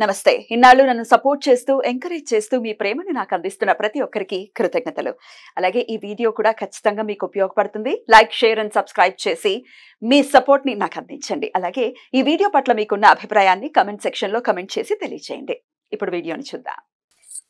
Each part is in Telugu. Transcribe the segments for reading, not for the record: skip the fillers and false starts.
నమస్తే. ఇన్నాళ్ళు నన్ను సపోర్ట్ చేస్తూ, ఎంకరేజ్ చేస్తూ మీ ప్రేమని నాకు అందిస్తున్న ప్రతి ఒక్కరికి కృతజ్ఞతలు. అలాగే ఈ వీడియో కూడా ఖచ్చితంగా మీకు ఉపయోగపడుతుంది. లైక్, షేర్ అండ్ సబ్స్క్రైబ్ చేసి మీ సపోర్ట్ని నాకు అందించండి. అలాగే ఈ వీడియో పట్ల మీకున్న అభిప్రాయాన్ని కమెంట్ సెక్షన్లో కమెంట్ చేసి తెలియజేయండి. ఇప్పుడు వీడియోని చూద్దాం.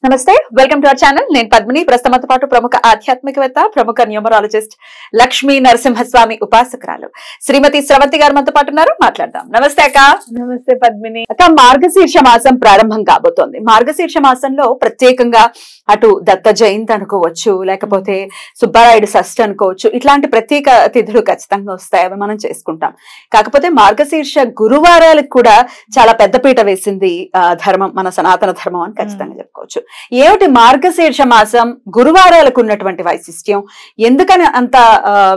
నమస్తే, వెల్కమ్ టు అవర్ ఛానల్. నేను పద్మిని. ప్రస్తుతంతో పాటు ప్రముఖ ఆధ్యాత్మికవేత్త, ప్రముఖ న్యూమరాలజిస్ట్, లక్ష్మీ నరసింహస్వామి ఉపాసకురాలు శ్రీమతి స్రవంతి గారు మనతో పాటు ఉన్నారు. మాట్లాడదాం. నమస్తే అక్క. నమస్తే పద్మిని. అక్క, మార్గశీర్ష మాసం ప్రారంభం కాబోతోంది. మార్గశీర్ష మాసంలో ప్రత్యేకంగా అటు దత్త జయంతి అనుకోవచ్చు, లేకపోతే సుబ్బారాయుడు షష్ఠి అనుకోవచ్చు, ఇట్లాంటి ప్రత్యేక తిథులు ఖచ్చితంగా వస్తాయి. అవి మనం చేసుకుంటాం. కాకపోతే మార్గశీర్ష గురువారాలకు కూడా చాలా పెద్దపీట వేసింది ధర్మం, మన సనాతన ధర్మం అని ఖచ్చితంగా చెప్పుకోవచ్చు. ఏమిటి మార్గశీర్ష మాసం గురువారాలకు ఉన్నటువంటి వైశిష్ట్యం? ఎందుకని అంత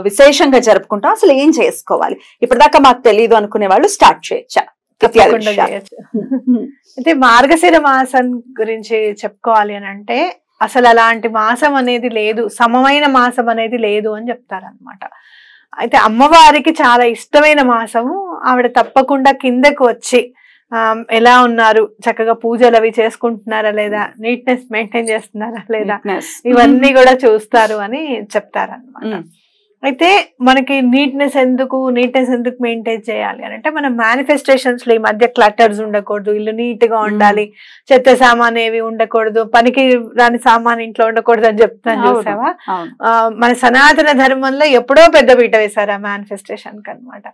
విశేషంగా జరుపుకుంటాం? అసలు ఏం చేసుకోవాలి? ఇప్పటిదాకా మాకు తెలియదు అనుకునే వాళ్ళు స్టార్ట్ చేయొచ్చా? అయితే మార్గశిర మాసం గురించి చెప్పుకోవాలి అని అంటే, అసలు అలాంటి మాసం అనేది లేదు, సమమైన మాసం అనేది లేదు అని చెప్తారనమాట. అయితే అమ్మవారికి చాలా ఇష్టమైన మాసము. ఆవిడ తప్పకుండా కిందకు వచ్చి ఎలా ఉన్నారు, చక్కగా పూజలు అవి చేసుకుంటున్నారా లేదా, నీట్నెస్ మెయింటైన్ చేస్తున్నారా లేదా, ఇవన్నీ కూడా చూస్తారు అని చెప్తారనమాట. అయితే మనకి నీట్నెస్ ఎందుకు మెయింటైన్ చేయాలి అని అంటే, మనం మేనిఫెస్టేషన్స్ లో ఈ మధ్య క్లటర్స్ ఉండకూడదు, ఇల్లు నీట్ గా ఉండాలి, చెత్త సామాన్ ఏవి ఉండకూడదు, పనికి రాని సామాన్ ఇంట్లో ఉండకూడదు అని చెప్తాను, చూసావా? మన సనాతన ధర్మంలో ఎప్పుడో పెద్ద పీట వేశారు ఆ మేనిఫెస్టేషన్ కి అనమాట.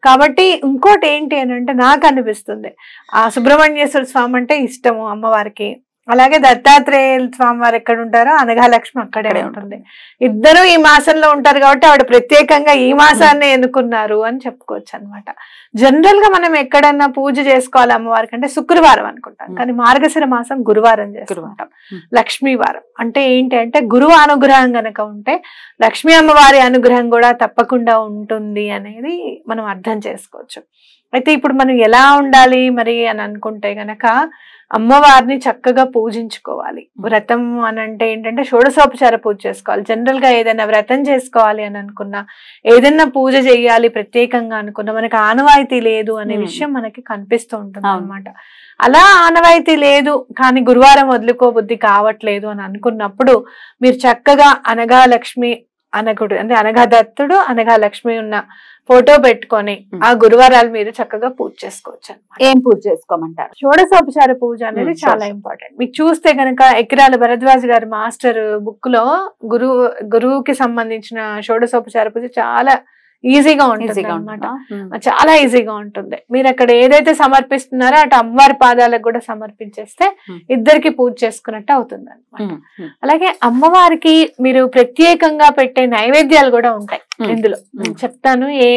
కాబట్టి ఇంకోటి ఏంటి అని అంటే, నాకు అనిపిస్తుంది ఆ సుబ్రహ్మణ్యేశ్వర స్వామి అంటే ఇష్టము అమ్మవారికి. అలాగే దత్తాత్రేయ స్వామి వారు ఎక్కడ ఉంటారో అనఘాలక్ష్మి అక్కడే ఉంటుంది. ఇద్దరు ఈ మాసంలో ఉంటారు కాబట్టి ఆవిడ ప్రత్యేకంగా ఈ మాసాన్ని ఎన్నుకున్నారు అని చెప్పుకోవచ్చు అనమాట. జనరల్ గా మనం ఎక్కడన్నా పూజ చేసుకోవాలి అమ్మవారికి అంటే శుక్రవారం అనుకుంటాం, కానీ మార్గశిర మాసం గురువారం చేసుకుంటాం. లక్ష్మీవారం అంటే ఏంటి అంటే, గురువు అనుగ్రహం గనక ఉంటే లక్ష్మీ అమ్మవారి అనుగ్రహం కూడా తప్పకుండా ఉంటుంది అనేది మనం అర్థం చేసుకోవచ్చు. అయితే ఇప్పుడు మనం ఎలా ఉండాలి మరి అని అనుకుంటే గనక, అమ్మవారిని చక్కగా పూజించుకోవాలి. వ్రతం అని అంటే ఏంటంటే షోడశోపచార పూజ చేసుకోవాలి. జనరల్ గా ఏదైనా వ్రతం చేసుకోవాలి అని అనుకున్నా, ఏదైనా పూజ చేయాలి ప్రత్యేకంగా అనుకున్నా, మనకి ఆనవాయితీ లేదు అనే విషయం మనకి కనిపిస్తూ ఉంటుంది అనమాట. అలా ఆనవాయితీ లేదు కానీ గురువారం వదులుకోబుద్ధి కావట్లేదు అని అనుకున్నప్పుడు, మీరు చక్కగా అనగా లక్ష్మి అనకుడు అంటే అనగా దత్తుడు అనగా లక్ష్మి ఉన్న ఫోటో పెట్టుకొని ఆ గురువారాలు మీరు చక్కగా పూజ చేసుకోవచ్చు అనమాట. ఏం పూజ చేసుకోమంటారు? షోడశోపచార పూజ అనేది చాలా ఇంపార్టెంట్. మీకు చూస్తే గనక ఎకిరాల భరద్వాజ్ గారి మాస్టర్ బుక్ లో గురువుకి సంబంధించిన షోడశోపచార పూజ చాలా ఈజీగా ఉంటుంది అనమాట. చాలా ఈజీగా ఉంటుంది. మీరు అక్కడ ఏదైతే సమర్పిస్తున్నారో అటు అమ్మవారి పాదాలకు కూడా సమర్పించేస్తే ఇద్దరికి పూజ చేసుకున్నట్టు అవుతుంది అనమాట. అలాగే అమ్మవారికి మీరు ప్రత్యేకంగా పెట్టే నైవేద్యాలు కూడా ఉంటాయి ఇందులో. నేను చెప్తాను ఏ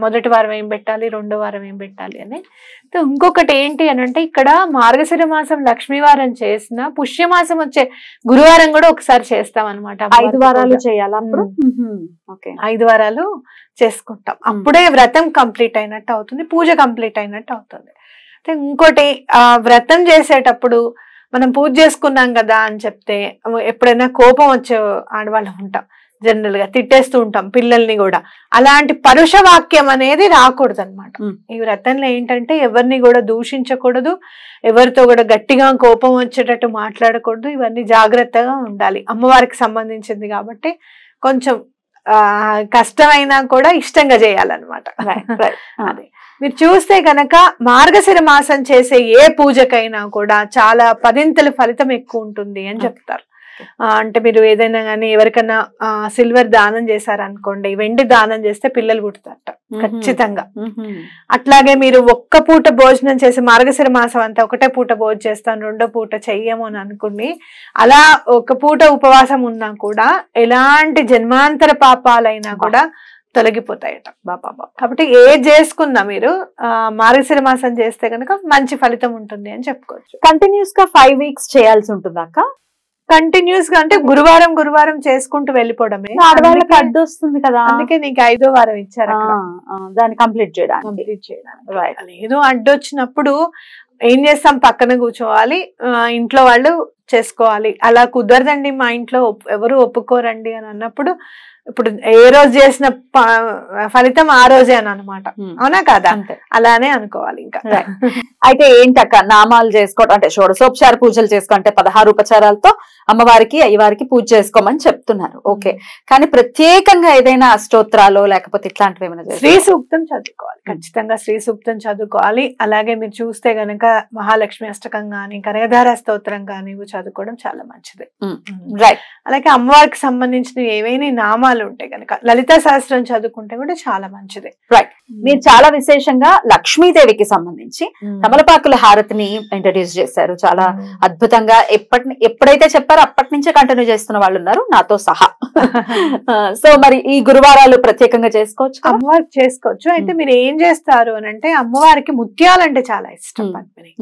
మొదటి వారం ఏం పెట్టాలి, రెండో వారం ఏం పెట్టాలి అని. ఇంకొకటి ఏంటి అని అంటే, ఇక్కడ మార్గశిర మాసం లక్ష్మీవారం చేసిన పుష్యమాసం వచ్చే గురువారం కూడా ఒకసారి చేస్తాం అనమాట. 5 వారాలు చేయాలి. అప్పుడు 5 వారాలు చేసుకుంటాం. అప్పుడే వ్రతం కంప్లీట్ అయినట్టు అవుతుంది, పూజ కంప్లీట్ అయినట్టు అవుతుంది. అయితే ఇంకోటి, వ్రతం చేసేటప్పుడు మనం పూజ చేసుకున్నాం కదా అని చెప్తే, ఎప్పుడైనా కోపం వచ్చే ఆడవాళ్ళం ఉంటాం, జనరల్ గా తిట్టేస్తూ ఉంటాం పిల్లల్ని కూడా. అలాంటి పరుష వాక్యం అనేది రాకూడదు అనమాట. ఈ వ్రతంలో ఏంటంటే ఎవరిని కూడా దూషించకూడదు, ఎవరితో కూడా గట్టిగా కోపం వచ్చేటట్టు మాట్లాడకూడదు. ఇవన్నీ జాగ్రత్తగా ఉండాలి. అమ్మవారికి సంబంధించింది కాబట్టి కొంచెం కష్టమైనా కూడా ఇష్టంగా చేయాలన్నమాట. అదే మీరు చూస్తే గనక మార్గశిర మాసం చేసే ఏ పూజకైనా కూడా చాలా 10ంతల ఫలితం ఎక్కువ ఉంటుంది అని చెప్తారు. అంటే మీరు ఏదైనా కానీ ఎవరికైనా సిల్వర్ దానం చేశారనుకోండి, వెండి దానం చేస్తే పిల్లలు పుడతారట ఖచ్చితంగా. అట్లాగే మీరు ఒక్క పూట భోజనం చేసి, మార్గశిర మాసం అంతా ఒకటే పూట భోజనం చేస్తాను, రెండో పూట చెయ్యము అని అనుకుని అలా ఒక పూట ఉపవాసం ఉన్నా కూడా ఎలాంటి జన్మాంతర పాపాలైనా కూడా తొలగిపోతాయట బాబా. కాబట్టి ఏది చేసుకున్నా మీరు మార్గశిర మాసం చేస్తే కనుక మంచి ఫలితం ఉంటుంది అని చెప్పుకోవచ్చు. కంటిన్యూస్ గా 5 వీక్స్ చేయాల్సి ఉంటుంది అక్క? కంటిన్యూస్ గా అంటే గురువారం చేసుకుంటూ వెళ్ళిపోవడమే. ఆడవాళ్ళకి అడ్డు వస్తుంది కదా, అందుకే నీకు 5వ వారం ఇచ్చారు దాన్ని కంప్లీట్ చేయడానికి. లేదు, అడ్డు వచ్చినప్పుడు ఏం చేస్తాం, పక్కన కూర్చోవాలి, ఇంట్లో వాళ్ళు చేసుకోవాలి. అలా కుదరదండి, మా ఇంట్లో ఎవరు ఒప్పుకోరండి అని అన్నప్పుడు ఇప్పుడు ఏ రోజు చేసిన ఫలితం ఆ రోజే అని అనమాట. అవునా కాదా? అలానే అనుకోవాలి ఇంకా. అయితే ఏంటక్క నామాలు చేసుకోవడం అంటే షోడశోపచార పూజలు చేసుకుంటే 16 ఉపచారాలతో అమ్మవారికి అయ్యవారికి పూజ చేసుకోమని చెప్తున్నారు. ఓకే, కానీ ప్రత్యేకంగా ఏదైనా అష్టోత్తరాలు లేకపోతే ఇట్లాంటివి ఏమైనా శ్రీ సూక్తం చదువుకోవాలి, ఖచ్చితంగా శ్రీ సూక్తం చదువుకోవాలి. అలాగే మీరు చూస్తే గనక మహాలక్ష్మి అష్టకం గాని కనకధార స్తోత్రం గాని ఇవి చదువుకోవడం చాలా మంచిది. రైట్. అలాగే అమ్మవారికి సంబంధించిన ఏవైనా నామాలు ఉంటాయి కనుక లలితా సహస్రం చదువుకుంటే కూడా చాలా మంచిది. రైట్. మీరు చాలా విశేషంగా లక్ష్మీదేవికి సంబంధించి తమలపాకుల హారతిని ఇంట్రడ్యూస్ చేశారు. చాలా అద్భుతంగా ఎప్పుడైతే చెప్పారో అప్పటి నుంచే కంటిన్యూ చేస్తున్న వాళ్ళు ఉన్నారు నాతో సహా. సో మరి ఈ గురువారాలు ప్రత్యేకంగా చేసుకోవచ్చు, అమ్మవారికి చేసుకోవచ్చు. అయితే మీరు ఏం చేస్తారు అని అంటే అమ్మవారికి ముత్యాలంటే చాలా ఇష్టం పద్మిని,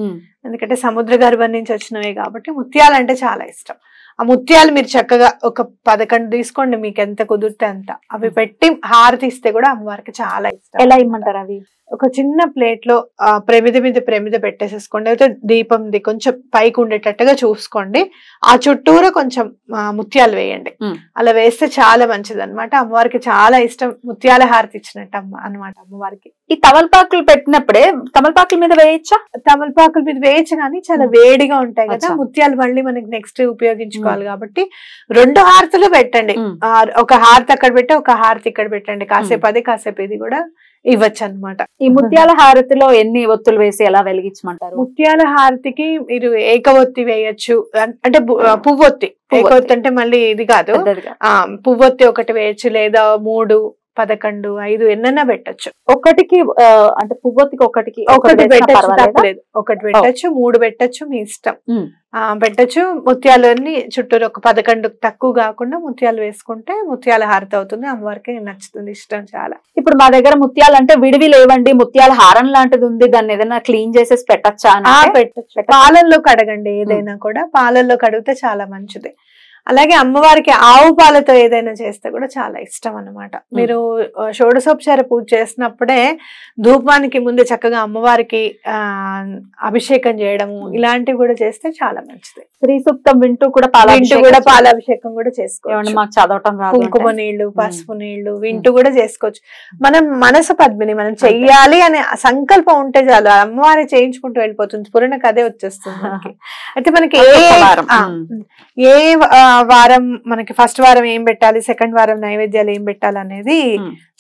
ఎందుకంటే సముద్ర గర్భం నుంచి వచ్చినవే కాబట్టి ముత్యాలంటే చాలా ఇష్టం. ఆ ముత్యాలు మీరు చక్కగా ఒక 11 తీసుకోండి, మీకు ఎంత కుదిరితే అంత, అవి పెట్టి హారతి ఇస్తే కూడా అమ్మవారికి చాలా ఇష్టం. ఎలా ఇమ్మంటారు అవి? ఒక చిన్న ప్లేట్ లో ప్రమిద పెట్టేసేసుకోండి, అయితే దీపంది కొంచెం పైకి ఉండేటట్టుగా చూసుకోండి, ఆ చుట్టూరా కొంచెం ముత్యాలు వేయండి. అలా వేస్తే చాలా మంచిది అనమాట. అమ్మవారికి చాలా ఇష్టం, ముత్యాల హారతి ఇచ్చినట్టు అనమాట అమ్మవారికి. ఈ తమలపాకులు పెట్టినప్పుడే తమలపాకుల మీద వేయచ్చా? తమలపాకుల మీద వేయచ్చు, కానీ చాలా వేడిగా ఉంటాయి కదా ముత్యాలు, మళ్ళీ మనకి నెక్స్ట్ ఉపయోగించుకోవాలి కాబట్టి 2 హారతులు పెట్టండి. ఒక హారతి అక్కడ పెట్టి ఒక హారతి ఇక్కడ పెట్టండి, కాసేపు అది కాసేపు ఇది కూడా ఇవ్వచ్చు అనమాట. ఈ ముత్యాల హారతిలో ఎన్ని ఒత్తులు వేసి ఎలా వెలిగించమంటారు? ముత్యాల హారతికి మీరు ఏకవొత్తి వేయచ్చు, అంటే పువ్వొత్తి. ఏకవొత్తి అంటే మళ్ళీ ఇది కాదు, పువ్వొత్తి ఒకటి వేయచ్చు, లేదా 3, 11, 5 ఎన్నైనా పెట్టచ్చు. ఒకటికి అంటే పువ్వొత్తికి ఒకటి పెట్టచ్చు, తప్పలేదు. ఒకటి పెట్టచ్చు, 3 పెట్టచ్చు, మీ ఇష్టం. పెట్టచ్చు. ముత్యాలన్నీ చుట్టూరు ఒక 11 తక్కువ కాకుండా ముత్యాలు వేసుకుంటే ముత్యాల హారతి అవుతుంది. అమ్మవారికి నచ్చుతుంది, ఇష్టం చాలా. ఇప్పుడు మా దగ్గర ముత్యాలు అంటే విడివి లేవండి, ముత్యాల హారం లాంటిది ఉంది, దాన్ని ఏదైనా క్లీన్ చేసేసి పెట్టచ్చా? పెట్టచ్చు. పాలల్లో కడగండి, ఏదైనా కూడా పాలల్లో కడిగితే చాలా మంచిది. అలాగే అమ్మవారికి ఆవు పాలతో ఏదైనా చేస్తే కూడా చాలా ఇష్టం అన్నమాట. మీరు షోడశోపచార పూజ చేసినప్పుడే ధూపానికి ముందే చక్కగా అమ్మవారికి అభిషేకం చేయడము ఇలాంటివి కూడా చేస్తే చాలా మంచిది. శ్రీ సూక్తం వింటూ కూడా పాలాభిషేకం కూడా చేసుకోవచ్చు. మాకు చదవటం రాదు, కుంకుమ నీళ్లు, పసుపు నీళ్లు వింటూ కూడా చేసుకోవచ్చు. మనం మనసు పద్మిని, మనం చెయ్యాలి అనే సంకల్పం ఉంటే చాలు, అమ్మవారి చేయించుకుంటూ వెళ్ళిపోతుంది, పూర్ణకు అదే వచ్చేస్తుంది. అయితే మనకి ఏ వారం మనకి ఫస్ట్ వారం ఏం పెట్టాలి, సెకండ్ వారం నైవేద్యాలు ఏం పెట్టాలి అనేది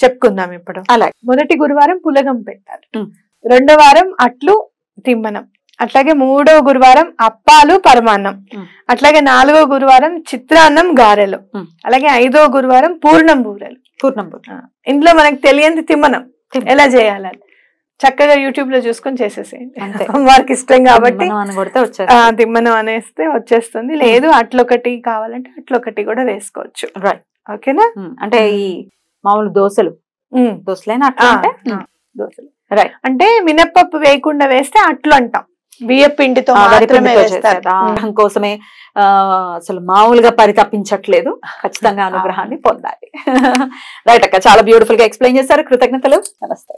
చెప్పుకుందాం ఇప్పుడు. అలాగే మొదటి గురువారం పులగం పెట్టాలి, 2వ వారం అట్లు తిమ్మనం, అట్లాగే 3వ గురువారం అప్పాలు పరమాన్నం, అట్లాగే 4వ గురువారం చిత్రాన్నం గారెలు, అలాగే 5వ గురువారం పూర్ణం బూరెలు. ఇందులో మనకి తెలియంది తిమ్మనం ఎలా చేయాలని చక్కగా యూట్యూబ్ లో చూసుకొని చేసేసేయండి, అమ్మవారికి ఇష్టం కాబట్టి. తిమ్మనం అనేస్తే వచ్చేస్తుంది. లేదు అట్లొకటి కావాలంటే అట్లొకటి కూడా వేసుకోవచ్చు. ఓకేనా? అంటే ఈ మామూలు దోశలు అంటే మినప్పప్పు వేయకుండా వేస్తే అట్లు అంటాం, బియ్యం పిండితో మాత్రమే వేస్తారు. కోసమే అసలు మామూలుగా పరితపించట్లేదు, ఖచ్చితంగా అనుగ్రహాన్ని పొందాలి. రైట్ అక్క, చాలా బ్యూటిఫుల్ గా ఎక్స్ప్లెయిన్ చేశారు. కృతజ్ఞతలు. నమస్తే.